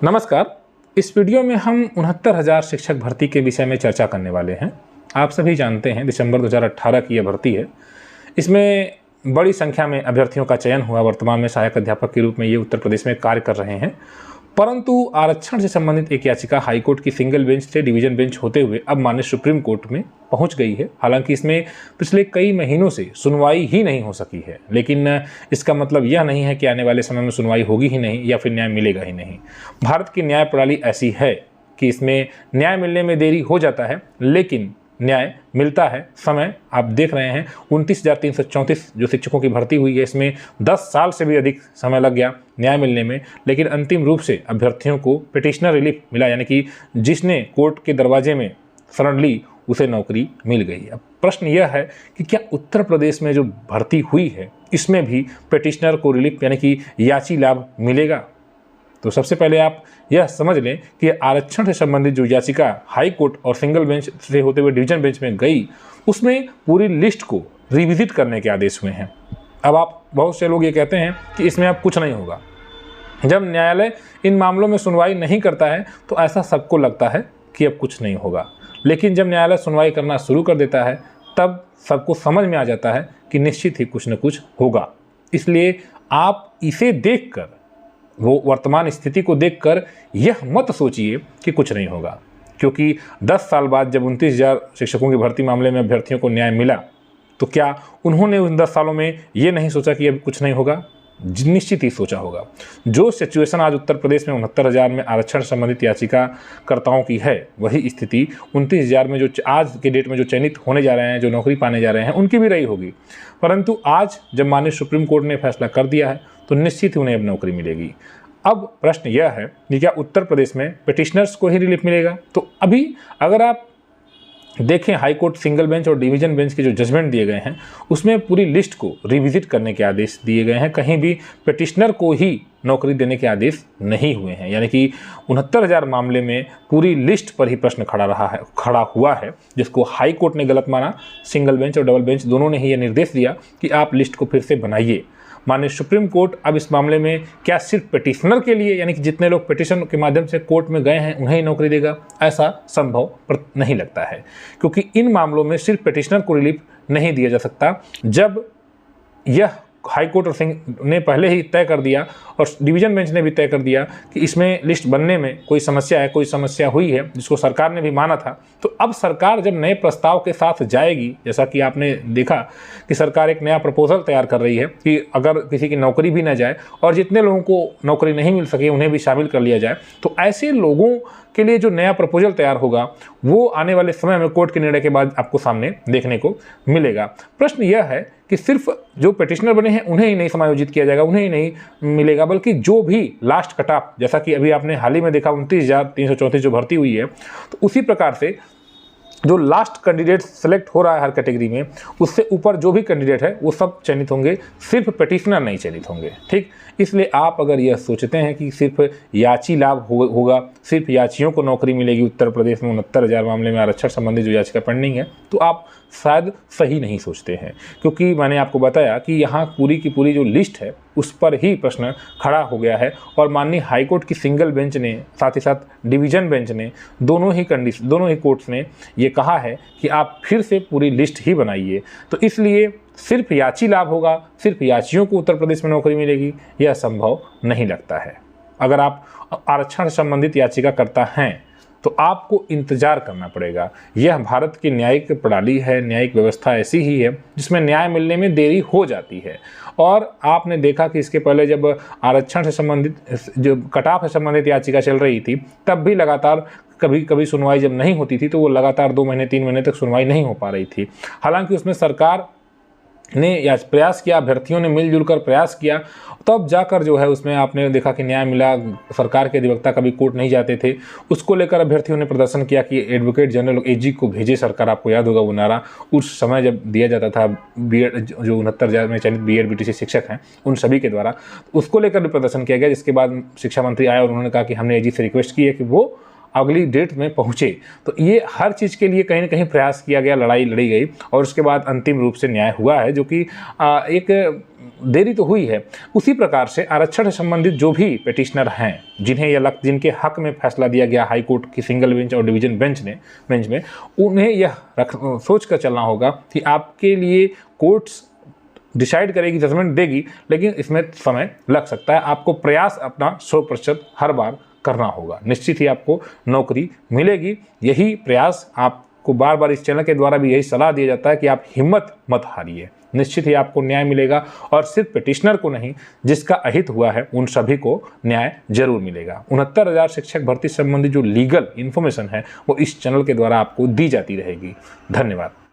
नमस्कार। इस वीडियो में हम 69,000 शिक्षक भर्ती के विषय में चर्चा करने वाले हैं। आप सभी जानते हैं दिसंबर 2018 की यह भर्ती है। इसमें बड़ी संख्या में अभ्यर्थियों का चयन हुआ। वर्तमान में सहायक अध्यापक के रूप में ये उत्तर प्रदेश में कार्य कर रहे हैं, परंतु आरक्षण से संबंधित एक याचिका हाईकोर्ट की सिंगल बेंच से डिवीजन बेंच होते हुए अब माननीय सुप्रीम कोर्ट में पहुंच गई है। हालांकि इसमें पिछले कई महीनों से सुनवाई ही नहीं हो सकी है, लेकिन इसका मतलब यह नहीं है कि आने वाले समय में सुनवाई होगी ही नहीं या फिर न्याय मिलेगा ही नहीं। भारत की न्याय प्रणाली ऐसी है कि इसमें न्याय मिलने में देरी हो जाता है, लेकिन न्याय मिलता है। समय आप देख रहे हैं 29,334 जो शिक्षकों की भर्ती हुई है, इसमें 10 साल से भी अधिक समय लग गया न्याय मिलने में, लेकिन अंतिम रूप से अभ्यर्थियों को पिटिशनर रिलीफ मिला, यानी कि जिसने कोर्ट के दरवाजे में शरण ली उसे नौकरी मिल गई। अब प्रश्न यह है कि क्या उत्तर प्रदेश में जो भर्ती हुई है इसमें भी पिटिशनर को रिलीफ यानी कि याची लाभ मिलेगा? तो सबसे पहले आप यह समझ लें कि आरक्षण से संबंधित जो याचिका हाई कोर्ट और सिंगल बेंच से होते हुए डिवीजन बेंच में गई, उसमें पूरी लिस्ट को रिविजिट करने के आदेश हुए हैं। अब आप बहुत से लोग ये कहते हैं कि इसमें अब कुछ नहीं होगा। जब न्यायालय इन मामलों में सुनवाई नहीं करता है तो ऐसा सबको लगता है कि अब कुछ नहीं होगा, लेकिन जब न्यायालय सुनवाई करना शुरू कर देता है तब सबको समझ में आ जाता है कि निश्चित ही कुछ न कुछ होगा। इसलिए आप इसे देखकर, वो वर्तमान स्थिति को देखकर यह मत सोचिए कि कुछ नहीं होगा, क्योंकि 10 साल बाद जब 29,000 शिक्षकों की भर्ती मामले में अभ्यर्थियों को न्याय मिला तो क्या उन्होंने उन 10 सालों में ये नहीं सोचा कि अब कुछ नहीं होगा? निश्चित ही सोचा होगा। जो सिचुएशन आज उत्तर प्रदेश में 69,000 में आरक्षण संबंधित याचिकाकर्ताओं की है, वही स्थिति 29,000 में जो आज के डेट में जो चयनित होने जा रहे हैं, जो नौकरी पाने जा रहे हैं, उनकी भी रही होगी। परंतु आज जब माननीय सुप्रीम कोर्ट ने फैसला कर दिया है तो निश्चित ही उन्हें अब नौकरी मिलेगी। अब प्रश्न यह है कि क्या उत्तर प्रदेश में पिटिशनर्स को ही रिलीफ मिलेगा? तो अभी अगर आप देखें हाईकोर्ट सिंगल बेंच और डिवीजन बेंच के जो जजमेंट दिए गए हैं, उसमें पूरी लिस्ट को रिविजिट करने के आदेश दिए गए हैं। कहीं भी पिटिशनर को ही नौकरी देने के आदेश नहीं हुए हैं, यानी कि 69,000 मामले में पूरी लिस्ट पर ही प्रश्न खड़ा हुआ है, जिसको हाई कोर्ट ने गलत माना। सिंगल बेंच और डबल बेंच दोनों ने ही यह निर्देश दिया कि आप लिस्ट को फिर से बनाइए। माननीय सुप्रीम कोर्ट अब इस मामले में क्या सिर्फ पिटिशनर के लिए, यानी कि जितने लोग पिटिशन के माध्यम से कोर्ट में गए हैं उन्हें ही नौकरी देगा? ऐसा संभव नहीं लगता है, क्योंकि इन मामलों में सिर्फ पिटिशनर को रिलीफ नहीं दिया जा सकता। जब यह हाईकोर्ट और ने पहले ही तय कर दिया और डिवीजन बेंच ने भी तय कर दिया कि इसमें लिस्ट बनने में कोई समस्या है, कोई समस्या हुई है, जिसको सरकार ने भी माना था, तो अब सरकार जब नए प्रस्ताव के साथ जाएगी, जैसा कि आपने देखा कि सरकार एक नया प्रपोजल तैयार कर रही है कि अगर किसी की नौकरी भी न जाए और जितने लोगों को नौकरी नहीं मिल सके उन्हें भी शामिल कर लिया जाए, तो ऐसे लोगों के लिए जो नया प्रपोजल तैयार होगा वो आने वाले समय में कोर्ट के निर्णय के बाद आपको सामने देखने को मिलेगा। प्रश्न यह है कि सिर्फ जो पिटिशनर बने हैं उन्हें ही नहीं समायोजित किया जाएगा, उन्हें ही नहीं मिलेगा, बल्कि जो भी लास्ट कट ऑफ, जैसा कि अभी आपने हाल ही में देखा 29,334 जो भर्ती हुई है, तो उसी प्रकार से जो लास्ट कैंडिडेट सेलेक्ट हो रहा है हर कैटेगरी में, उससे ऊपर जो भी कैंडिडेट है वो सब चयनित होंगे, सिर्फ पिटिशनर नहीं चयनित होंगे। ठीक, इसलिए आप अगर यह सोचते हैं कि सिर्फ याची लाभ होगा, सिर्फ याचियों को नौकरी मिलेगी उत्तर प्रदेश में 69,000 मामले में आरक्षण संबंधी जो याचिका पेंडिंग है, तो आप शायद सही नहीं सोचते हैं, क्योंकि मैंने आपको बताया कि यहाँ पूरी की पूरी जो लिस्ट है उस पर ही प्रश्न खड़ा हो गया है। और माननीय हाईकोर्ट की सिंगल बेंच ने, साथ ही साथ डिवीजन बेंच ने, दोनों ही कोर्ट्स ने ये कहा है कि आप फिर से पूरी लिस्ट ही बनाइए। तो इसलिए सिर्फ याची लाभ होगा, सिर्फ याचियों को उत्तर प्रदेश में नौकरी मिलेगी, यह संभव नहीं लगता है। अगर आप आरक्षण से संबंधित याचिका करता हैं तो आपको इंतजार करना पड़ेगा। यह भारत की न्यायिक प्रणाली है, न्यायिक व्यवस्था ऐसी ही है जिसमें न्याय मिलने में देरी हो जाती है। और आपने देखा कि इसके पहले जब आरक्षण से संबंधित, जो कटाव से संबंधित याचिका चल रही थी, तब भी लगातार कभी कभी सुनवाई जब नहीं होती थी तो वो लगातार 2 महीने 3 महीने तक सुनवाई नहीं हो पा रही थी। हालांकि उसमें सरकार ने या प्रयास किया, अभ्यर्थियों ने मिलजुल कर प्रयास किया, तब जाकर जो है उसमें आपने देखा कि न्याय मिला। सरकार के अधिवक्ता कभी कोर्ट नहीं जाते थे, उसको लेकर अभ्यर्थियों ने प्रदर्शन किया कि एडवोकेट जनरल एजी को भेजे सरकार। आपको याद होगा वो नारा उस समय जब दिया जाता था बीएड, जो 69,000 में चयनित बीएड बीटीसी शिक्षक हैं उन सभी के द्वारा, उसको लेकर भी प्रदर्शन किया गया। जिसके बाद शिक्षा मंत्री आए और उन्होंने कहा कि हमने एजी से रिक्वेस्ट की है कि वो अगली डेट में पहुँचे। तो ये हर चीज़ के लिए कहीं ना कहीं प्रयास किया गया, लड़ाई लड़ी गई और उसके बाद अंतिम रूप से न्याय हुआ है, जो कि एक देरी तो हुई है। उसी प्रकार से आरक्षण से संबंधित जो भी पिटिशनर हैं, जिन्हें यह जिनके हक में फैसला दिया गया हाई कोर्ट की सिंगल बेंच और डिवीजन बेंच में, उन्हें यह सोच कर चलना होगा कि आपके लिए कोर्ट्स डिसाइड करेगी, जजमेंट देगी, लेकिन इसमें समय लग सकता है। आपको प्रयास अपना 100% हर बार करना होगा, निश्चित ही आपको नौकरी मिलेगी। यही प्रयास आपको बार बार इस चैनल के द्वारा भी यही सलाह दिया जाता है कि आप हिम्मत मत हारिए, निश्चित ही आपको न्याय मिलेगा। और सिर्फ पिटिशनर को नहीं, जिसका अहित हुआ है उन सभी को न्याय जरूर मिलेगा। 69,000 शिक्षक भर्ती संबंधी जो लीगल इन्फॉर्मेशन है वो इस चैनल के द्वारा आपको दी जाती रहेगी। धन्यवाद।